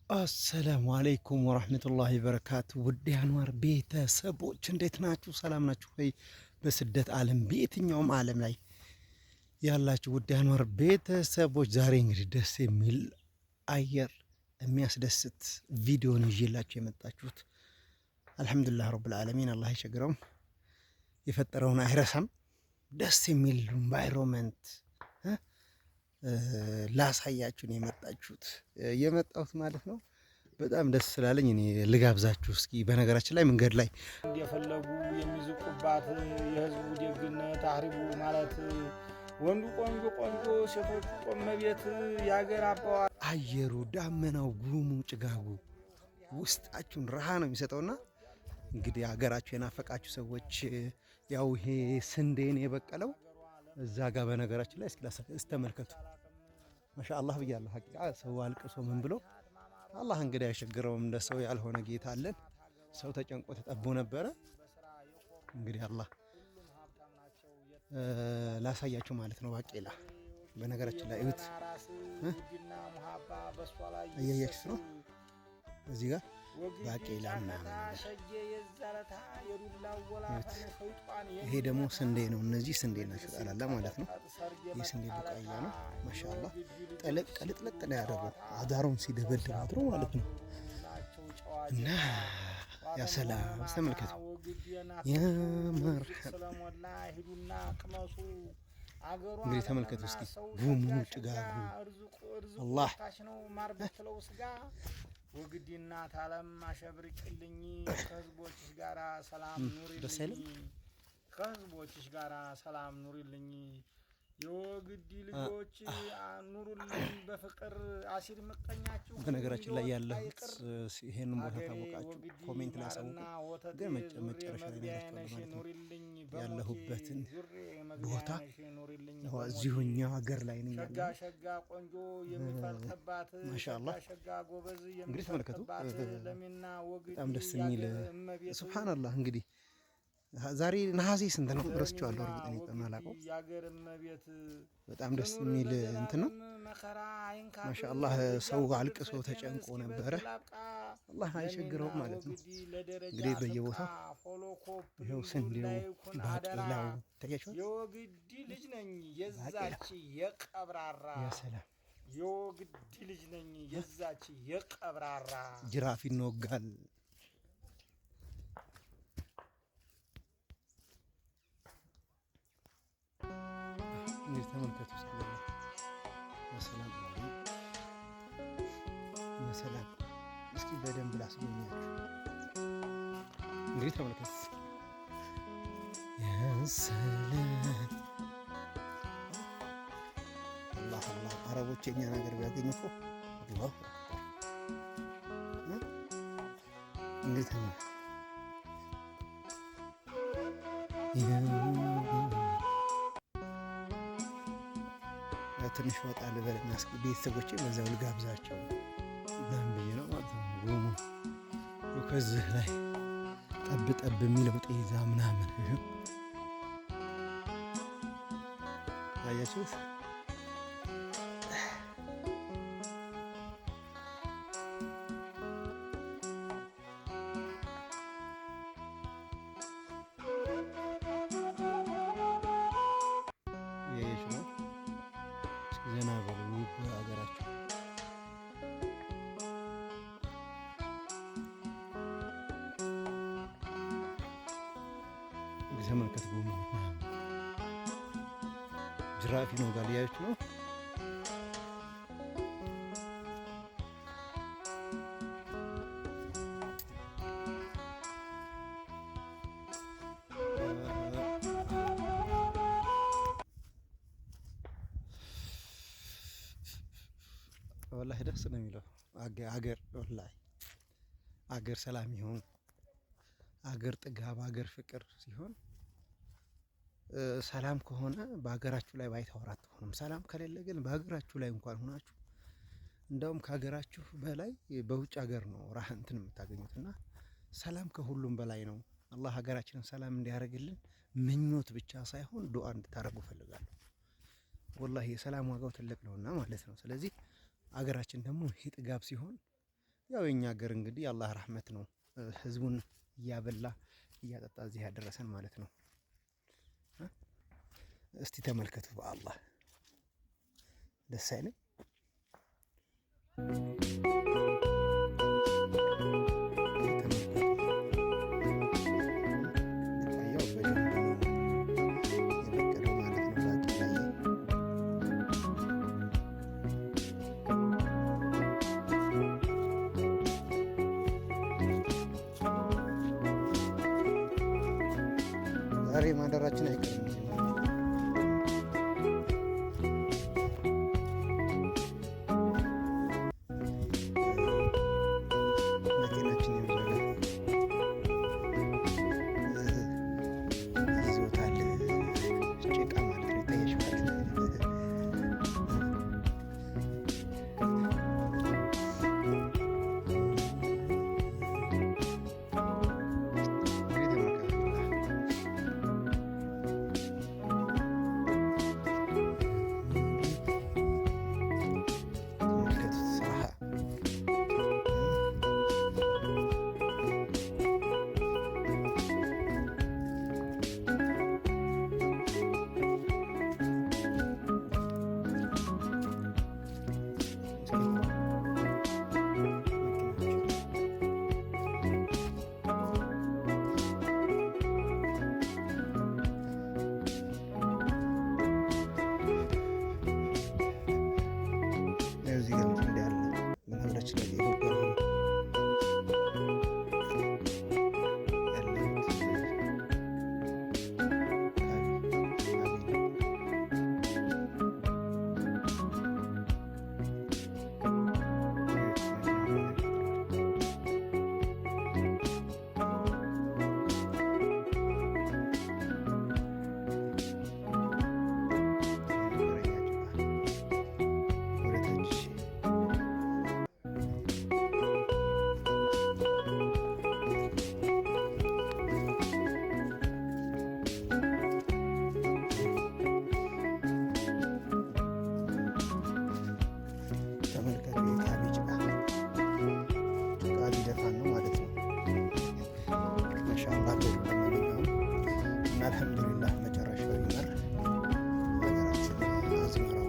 አሰላሙ አለይኩም ወራህመቱላሂ በረካቱ። ውድ አንዋር ቤተሰቦች እንዴት ናችሁ? ሰላም ናችሁ ወይ? በስደት ዓለም በየትኛውም ዓለም ላይ ያላችሁ ውድ አንዋር ቤተሰቦች ዛሬ እንግዲህ ደስ የሚል አየር የሚያስደስት ቪዲዮን ይዤላችሁ የመጣችሁት አልሐምዱሊላህ ረብል ዓለሚን። አላህ አይቸግረውም፣ የፈጠረውን አይረሳም። ደስ የሚል ኢንቫይሮንመንት ላሳያችሁ ነው የመጣሁት ማለት ነው። በጣም ደስ ስላለኝ እኔ ልጋብዛችሁ እስኪ። በነገራችን ላይ መንገድ ላይ እንደፈለጉ የሚዝቁባት የህዝቡ ደግነት አህሪቡ ማለት ወንዱ ቆንጆ ቆንጆ ሴቶቹ ቆመቤት ያገር አባዋ አየሩ፣ ዳመናው፣ ጉሙ፣ ጭጋጉ ውስጣችሁን ረሃ ነው የሚሰጠውና እንግዲህ ሀገራችሁ የናፈቃችሁ ሰዎች ያው ይሄ ስንዴን የበቀለው እዛ ጋር በነገራችን ላይ እስኪ ተመልከቱ። ማሻአላህ ብያለሁ። ሀቂቃ ሰው አልቅሶ ምን ብሎ አላህ እንግዲህ አይቸግረውም። እንደ ሰው ያልሆነ ጌታ አለን። ሰው ተጨንቆ ተጠቦ ነበረ። እንግዲህ አላህ ላሳያችሁ ማለት ነው። ባቄላ በነገራችን ላይ እዩት፣ እያያችሁ ነው እዚህ ጋር ባቄላ ምናምን። ይሄ ደግሞ ስንዴ ነው። እነዚህ ስንዴ ናቸው ጠላላ ማለት ነው። ይህ ስንዴ ቡቃያ ነው። ማሻአላህ ጠለቅ ቅልጥልጥ ነው ያደረገው አዳሩን ሲደበድብ አድሮ ማለት ነው። እና ያ ሰላም ተመልከቱ። ያ መርሐባ እንግዲህ ተመልከቱ እስኪ ጉሙ ጭጋጉ አላህ ወግዲና ታለም አሸብርቅልኝ ከህዝቦችሽ ጋራ ሰላም ኑሪልኝ ከህዝቦችሽ ጋራ ሰላም ኑሪልኝ የወግዲ ልጆች ኑሩልኝ በፍቅር አሲር ምቀኛችሁ። በነገራችን ላይ ያለሁት ይሄንን ቦታ ታወቃችሁ ኮሜንት ላይ አሳውቁ። ግን መጨረሻ ላይ ማለት ነው ያለሁበትን ቦታ እዚሁኛው ሀገር ላይ ነኝ ያለው። ሸጋ ቆንጆ የሚፈልተባት ማሻአላህ ሸጋ ጎበዝ እንግዲህ ተመልከቱ። ለሚና ወግዲ በጣም ደስ የሚል ሱብሃንአላህ። እንግዲህ ዛሬ ነሐሴ ስንት ነው ረስቼዋለሁ። እርግጠኛ ተማላቀው በጣም ደስ የሚል እንትን ነው። ማሻአላህ ሰው አልቅሶ ተጨንቆ ነበረ። አላህ አይቸግረውም ማለት ነው። እንግዲህ በየቦታው ይኸው ስንዴው፣ ባቄላው ታያችኋል። የወግዲ ልጅ ነኝ የዛች የቀብራራ ያሰላም የወግዲ ልጅ ነኝ የዛች የቀብራራ ጅራፍ ይኖጋል። እንግዲህ ተመልከቱ እስኪ በሰላም በሰላም እስኪ በደንብ ላስጎኛችሁ። እንግዲህ ተመልከቱ ያሰላም አላህ አላህ። አረቦች የኛ ነገር ቢያገኙ እኮ አላህ እንግዲህ ተመልከቱ ትንሽ ወጣ ልበልና እስኪ ቤተሰቦቼ በዛው ልጋብዛቸው ምናምን ብዬ ነው ማለት ነው። ጉሙ ከዚህ ላይ ጠብ ጠብ የሚለው ጤዛ ምናምን ታያችሁት። ዘና በሉ በሀገራችሁ። ተመልከት ጉሙ ጅራፊ ነው ጋር ያያችሁ ነው። ወላሂ ደስ ነው የሚለው አገር ወላሂ አገር ሰላም ይሁን፣ አገር ጥጋብ፣ አገር ፍቅር ሲሆን ሰላም ከሆነ በሀገራችሁ ላይ ባይተዋር አትሆኑም። ሰላም ከሌለ ግን በሀገራችሁ ላይ እንኳን ሆናችሁ እንደውም ከሀገራችሁ በላይ በውጭ ሀገር ነው ራህ እንትን የምታገኙትና ሰላም ከሁሉም በላይ ነው። አላህ ሀገራችንን ሰላም እንዲያደርግልን ምኞት ብቻ ሳይሆን ዱዓ እንድታደርጉ ፈልጋለሁ። ወላሂ የሰላም ዋጋው ትልቅ ነውና ማለት ነው። ስለዚህ አገራችን ደግሞ ይሄ ጥጋብ ሲሆን ያው የኛ ሀገር እንግዲህ የአላህ ረህመት ነው። ህዝቡን እያበላ እያጠጣ እዚህ ያደረሰን ማለት ነው። እስቲ ተመልከቱ። በአላህ ደስ አይልም? ዛሬ ማደራችን አይቀርም። አልሐምዱሊላህ መጨረሻው ይመር። ሀገራችን አዝመራው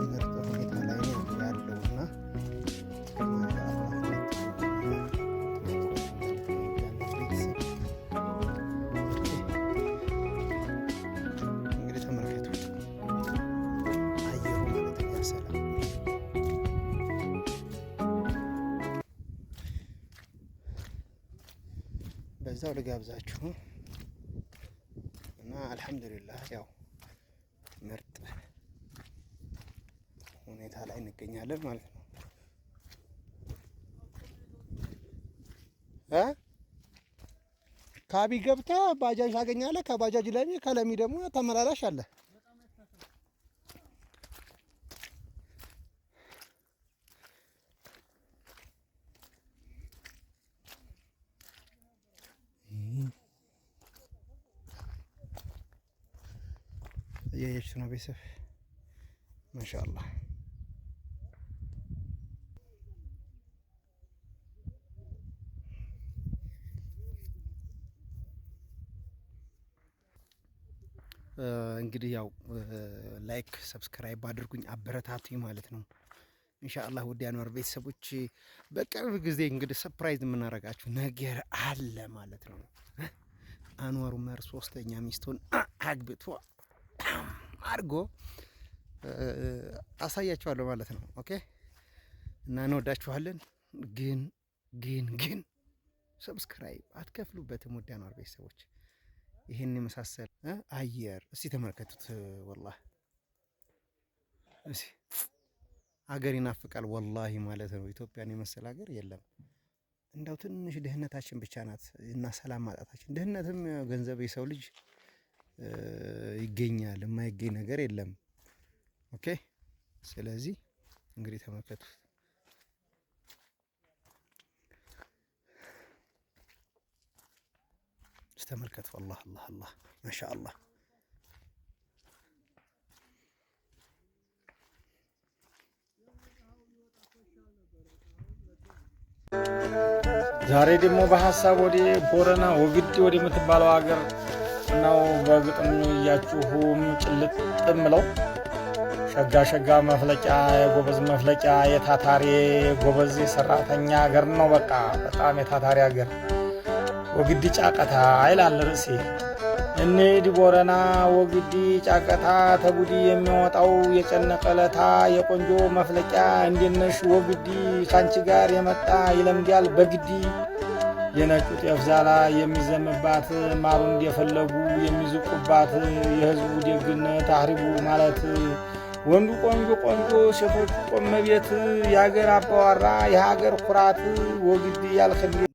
ምርጥ ሁኔታ ላይ ነው ያለውና በዛው ልጋብዛችሁ እና አልሐምዱሊላህ ያው ምርጥ ሁኔታ ላይ እንገኛለን ማለት ነው። ካቢ ገብታ ባጃጅ ታገኛለህ። ከባጃጅ ለሚ ከለሚ ደግሞ ተመላላሽ አለ። እያያችሁ ነው ቤተሰብ ማሻአላህ። እንግዲህ ያው ላይክ ሰብስክራይብ አድርጉኝ፣ አበረታቱኝ ማለት ነው። ኢንሻአላህ ውድ የአንዋር ቤተሰቦች በቅርብ ጊዜ እንግዲህ ሰርፕራይዝ የምናደርጋችሁ ነገር አለ ማለት ነው። አንዋር ኡመር ሶስተኛ ሚስቱን አግብቶ አድርጎ አሳያችኋለሁ ማለት ነው። ኦኬ እና እንወዳችኋለን። ግን ሰብስክራይብ አትከፍሉበትም ውድ የአንዋር ቤተሰቦች። ይሄን የመሳሰል አየር እስቲ ተመልከቱት። ወላሂ እሺ ሀገር ይናፍቃል ወላሂ ማለት ነው። ኢትዮጵያን የመሰለ ሀገር የለም። እንዳው ትንሽ ድህነታችን ብቻ ናት እና ሰላም ማጣታችን። ድህነትም ገንዘብ የሰው ልጅ ይገኛል፣ የማይገኝ ነገር የለም። ኦኬ ስለዚህ እንግዲህ ተመልከቱት። ተመልከቱ። አላህ አላህ አላህ ማሻአላህ። ዛሬ ደግሞ በሐሳብ ወደ ቦረና ወግዲ ወደ የምትባለው ሀገር ነው በግጥም እያችሁም ጭልጥ ምለው ሸጋ ሸጋ መፍለቂያ የጎበዝ መፍለቂያ የታታሪ ጎበዝ ሰራተኛ ሀገር ነው። በቃ በጣም የታታሪ ሀገር ወግዲ ጫቀታ አይላል ርዕሴ። እንሂድ ቦረና ወግዲ ጫቀታ ተጉዲ የሚወጣው የጨነቀለታ የቆንጆ መፍለቂያ እንዴነሽ ወግዲ ካንቺ ጋር የመጣ ይለምዳል በግዲ የነጩ ጤፍ ዛላ የሚዘምባት ማሩ እንደፈለጉ የሚዝቁባት የህዝቡ ደግነት አህሪቡ ማለት ወንዱ ቆንጆ ቆንጆ ሴቶቹ ቆመቤት የሀገር አባዋራ የሀገር ኩራት ወግዲ ያልክል